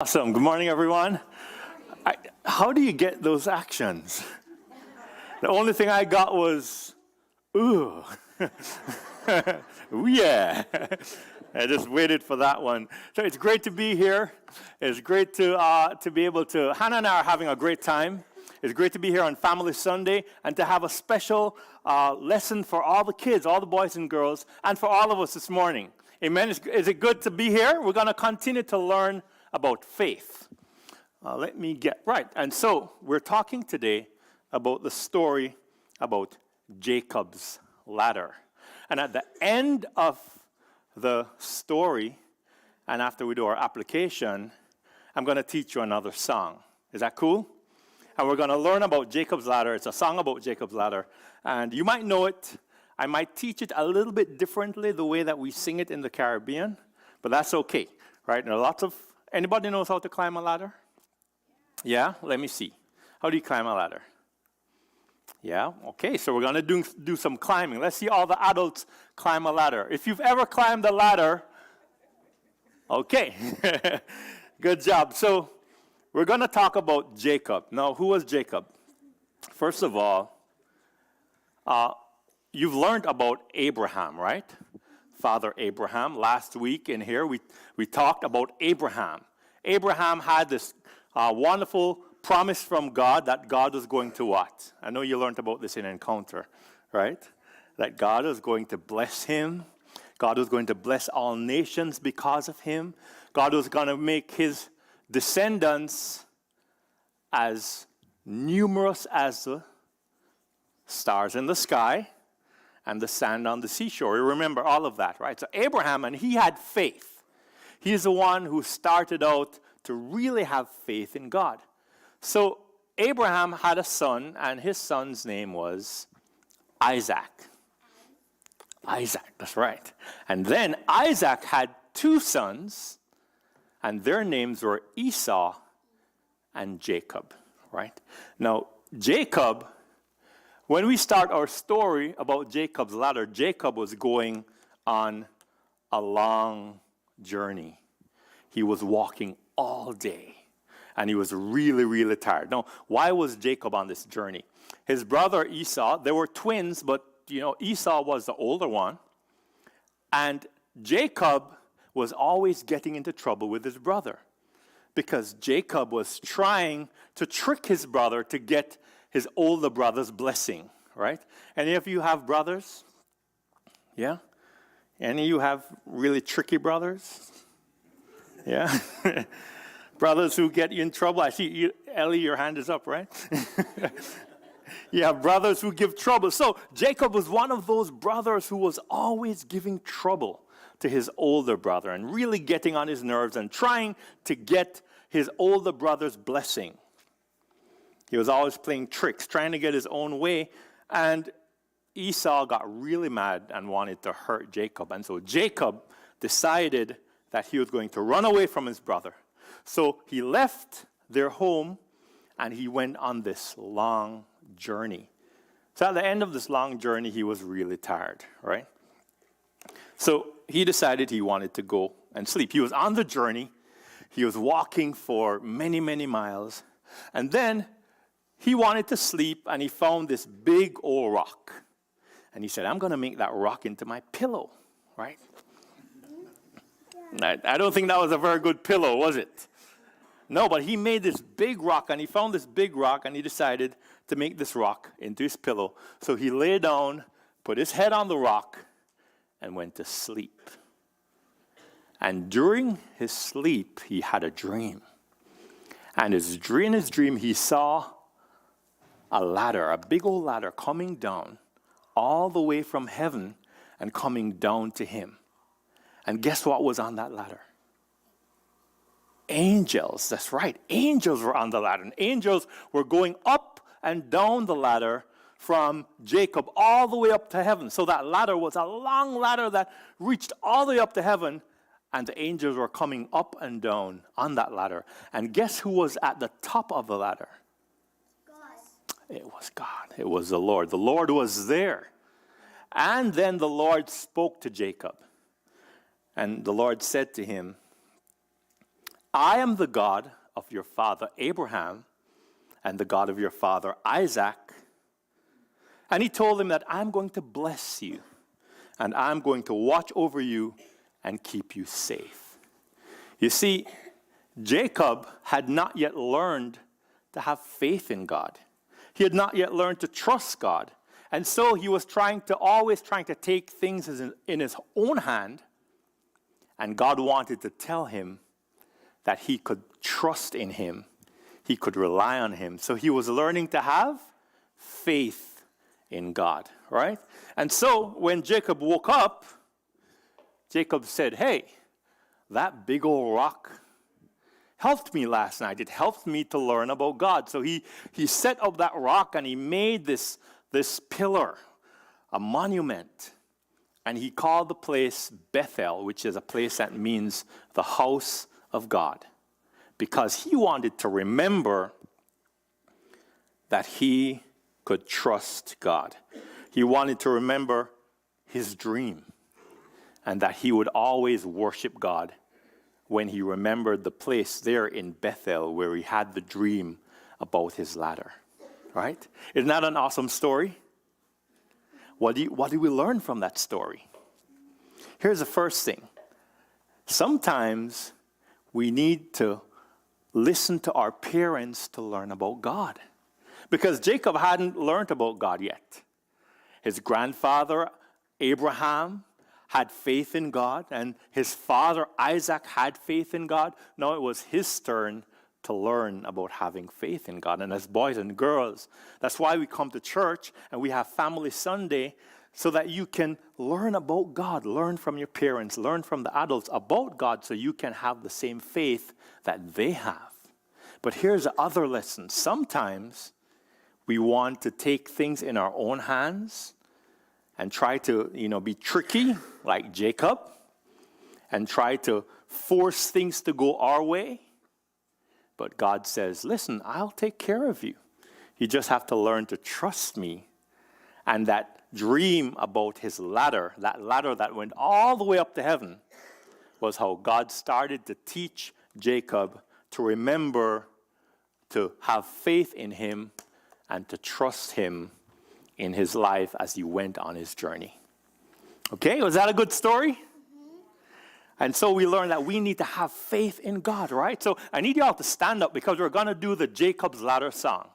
Awesome. Good morning, everyone. How do you get those actions? The only thing I got was, ooh. Ooh, yeah. I just waited for that one. So it's great to be here. It's great to be able to, Hannah and I are having a great time. It's great to be here on Family Sunday and to have a special lesson for all the kids, all the boys and girls, and for all of us this morning. Amen. Is it good to be here? We're going to continue to learn about faith. Let me get right. And so we're talking today about the story about Jacob's ladder. And at the end of the story, and after we do our application, I'm going to teach you another song. Is that cool? And we're going to learn about Jacob's ladder. It's a song about Jacob's ladder. And you might know it. I might teach it a little bit differently, the way that we sing it in the Caribbean. But that's okay, right? There are lots of Anybody knows how to climb a ladder? Yeah? Let me see. How do you climb a ladder? Yeah? Okay, so we're going to do some climbing. Let's see all the adults climb a ladder. If you've ever climbed a ladder, okay. Good job. So we're going to talk about Jacob. Now, who was Jacob? First of all, you've learned about Abraham, right? Father Abraham. Last week in here, we talked about Abraham. Abraham had this wonderful promise from God that God was going to what? I know you learned about this in Encounter, right? That God was going to bless him. God was going to bless all nations because of him. God was going to make his descendants as numerous as the stars in the sky and the sand on the seashore. You remember all of that, right? So Abraham, and he had faith. He's the one who started out to really have faith in God. So Abraham had a son, and his son's name was Isaac. Isaac, that's right. And then Isaac had two sons, and their names were Esau and Jacob, right? Now, Jacob, when we start our story about Jacob's ladder, Jacob was going on a long journey. He was walking all day, and he was really, really tired. Now, why was Jacob on this journey? His brother Esau, they were twins, but Esau was the older one, and Jacob was always getting into trouble with his brother because Jacob was trying to trick his brother to get his older brother's blessing, right? Any of you have brothers? Yeah? Any of you have really tricky brothers? Yeah? Brothers who get you in trouble. I see you, Ellie, your hand is up, right? Yeah, brothers who give trouble. So Jacob was one of those brothers who was always giving trouble to his older brother and really getting on his nerves and trying to get his older brother's blessing. He was always playing tricks, trying to get his own way, and Esau got really mad and wanted to hurt Jacob. And so Jacob decided that he was going to run away from his brother. So he left their home, and he went on this long journey. So at the end of this long journey, he was really tired, right? So he decided he wanted to go and sleep. He was on the journey. He was walking for many, many miles, and then he wanted to sleep, and he found this big old rock. And he said, I'm going to make that rock into my pillow, right? I don't think that was a very good pillow, was it? No, but he made this big rock, and he found this big rock, and he decided to make this rock into his pillow. So he lay down, put his head on the rock, and went to sleep. And during his sleep, he had a dream. And in his dream, he saw a ladder, a big old ladder coming down all the way from heaven and coming down to him. And guess what was on that ladder? Angels. That's right. Angels were on the ladder. And angels were going up and down the ladder from Jacob all the way up to heaven. So that ladder was a long ladder that reached all the way up to heaven. And the angels were coming up and down on that ladder. And guess who was at the top of the ladder? It was God. It was the Lord. The Lord was there. And then the Lord spoke to Jacob. And the Lord said to him, I am the God of your father Abraham and the God of your father Isaac. And he told him that I'm going to bless you and I'm going to watch over you and keep you safe. You see, Jacob had not yet learned to have faith in God. He had not yet learned to trust God. And so he was always trying to take things in his own hand. And God wanted to tell him that he could trust in him. He could rely on him. So he was learning to have faith in God, right? And so when Jacob woke up, Jacob said, hey, that big old rock helped me last night. It helped me to learn about God. So he set up that rock and he made this pillar, a monument. And he called the place Bethel, which is a place that means the house of God, because he wanted to remember that he could trust God. He wanted to remember his dream and that he would always worship God when he remembered the place there in Bethel where he had the dream about his ladder, right? Isn't that an awesome story? What do we learn from that story? Here's the first thing. Sometimes we need to listen to our parents to learn about God, because Jacob hadn't learned about God yet. His grandfather, Abraham, had faith in God, and his father, Isaac, had faith in God. Now it was his turn to learn about having faith in God. And as boys and girls, that's why we come to church and we have Family Sunday, so that you can learn about God, learn from your parents, learn from the adults about God, so you can have the same faith that they have. But here's the other lesson. Sometimes we want to take things in our own hands and try to, be tricky like Jacob and try to force things to go our way. But God says, listen, I'll take care of you. You just have to learn to trust me. And that dream about his ladder, that ladder that went all the way up to heaven, was how God started to teach Jacob to remember to have faith in him and to trust him in his life as he went on his journey. Okay, was that a good story? Mm-hmm. And so we learned that we need to have faith in God, right? So I need you all to stand up because we're going to do the Jacob's Ladder song.